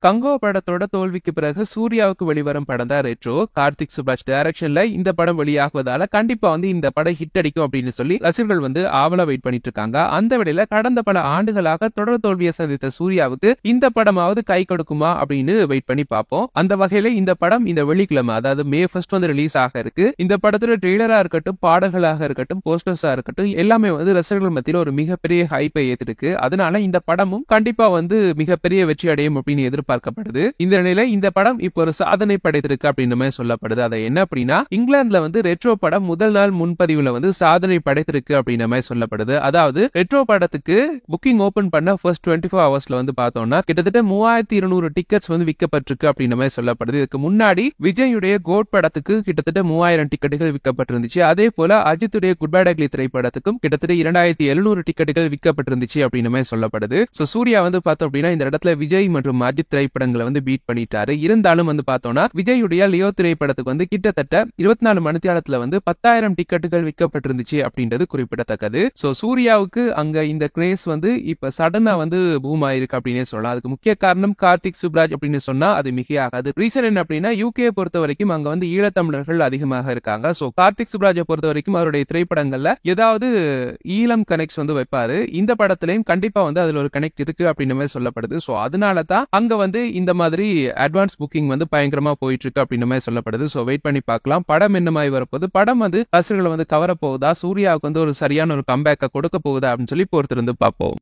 கங்கோ படத்தோட தோல்விக்கு பிறகு சூர்யாவுக்கு வெளிவரும் படம் தான் ரெட்ரோ. கார்த்திக் சுப்ராஜ் டைரக்ஷன்ல இந்த படம் வெளியாகுவதால கண்டிப்பா இந்த படம் ஹிட் அடிக்கும் அப்படின்னு சொல்லி ரசிகர்கள் ஆவலா வெயிட் பண்ணிட்டு இருக்காங்க. அந்த வேளையில கடந்த பல ஆண்டுகளாக தொடர் தோல்வியை சந்தித்த சூர்யாவுக்கு இந்த படமாவது கை கொடுக்குமா அப்படின்னு வெயிட் பண்ணி பார்ப்போம். அந்த வகையில இந்த படம் இந்த வெள்ளிக்கிழமை அதாவது May 1 ரிலீஸ் ஆக இருக்கு. இந்த படத்துல ட்ரெய்லரா இருக்கட்டும், பாடல்களாக இருக்கட்டும், போஸ்டர்ஸா இருக்கட்டும் எல்லாமே ரசிகர்கள் மத்தியில ஒரு மிகப்பெரிய ஹைப்பை ஏத்திருக்கு. அதனால இந்த படமும் கண்டிப்பா மிகப்பெரிய வெற்றி அடையும் அப்படின்னு எதிர்பார்க்கப்படுது. இந்த நிலையில இந்த படம் இப்போ ஒரு சாதனை படைத்திருக்கு அப்படின்னு மாதிரி சொல்லப்படுது. அதை என்ன அப்படின்னா, இங்கிலாந்துல ரெட்ரோ படம் முதல் நாள் முன்பதிவுல சாதனை படைத்திருக்கு அப்படின்னு மாதிரி சொல்லப்படுது. அதாவது ரெட்ரோ படத்துக்கு புக்கிங் ஓபன் பண்ண ஃபர்ஸ்ட் 24 ஹவர்ஸ்ல பார்த்தோம்னா கிட்டத்தட்ட 3200 டிக்கெட்ஸ் விற்கப்பட்டிருக்கு அப்படின்னு மாதிரி சொல்லப்படுது. இதுக்கு முன்னாடி விஜயுடைய கோட் படத்துக்கு கிட்டத்தட்ட 3000 டிக்கெட்டுகள் விற்கப்பட்டிருந்துச்சு. அதே போல அஜித்துடைய குட் பை அக்லி திரைப்படத்துக்கும் கிட்டத்தட்ட 2700 டிக்கெட்டுகள் விற்கப்பட்டிருந்துச்சு அப்படின்னு மாதிரி சொல்லப்படுது. சூர்யா பார்த்தோம் அப்படின்னா இந்த இடத்துல விஜய் மற்றும் அஜித் திரைப்படங்களை பீட் பண்ணிட்டாரு. இருந்தாலும் பார்த்தோம்னா விஜயுடைய லியோ திரைப்படத்துக்கு கிட்டத்தட்ட 24 மணித்தியாலத்துல 10,000 டிக்கெட்டுகள் விற்கப்பட்டிருந்துச்சு அப்படின்றது குறிப்பிடத்தக்கது. சூர்யாவுக்கு அங்க இந்த கிரேஸ் இப்ப சடனா பூம் ஆயிருக்கு அப்படின்னே சொல்லலாம். அதுக்கு முக்கிய காரணம் கார்த்திக் சுப்ராஜ் அப்படின்னு சொன்னா அது மிகையாகாது. ரீசன் என்ன அப்படின்னா, யூகே பொறுத்த வரைக்கும் அங்க ஈழத்தமிழர்கள் அதிகமாக இருக்காங்க. கார்த்திக் சுப்ராஜை பொறுத்த வரைக்கும் அவருடைய திரைப்படங்கள்ல ஏதாவது ஈழம் கனெக்ட்ஸ் வைப்பாரு. இந்த படத்திலையும் கண்டிப்பா அதுல ஒரு கனெக்ட் இருக்கு அப்படின்னு சொல்லப்படுது. அதனால தான் அங்க இந்த மாதிரி அட்வான்ஸ் புக்கிங் பயங்கரமா போயிட்டு இருக்கு அப்படின்னு மாதிரி சொல்லப்படுது. வெயிட் பண்ணி பார்க்கலாம் படம் என்ன மாதிரி வரப்போகுது, படம் ரசிகர்களை கவர போகுதா, சூர்யாவுக்கு ஒரு சரியான ஒரு கம்பேக்கை கொடுக்க போகுதா அப்படின்னு சொல்லி பொறுத்திருந்து பார்ப்போம்.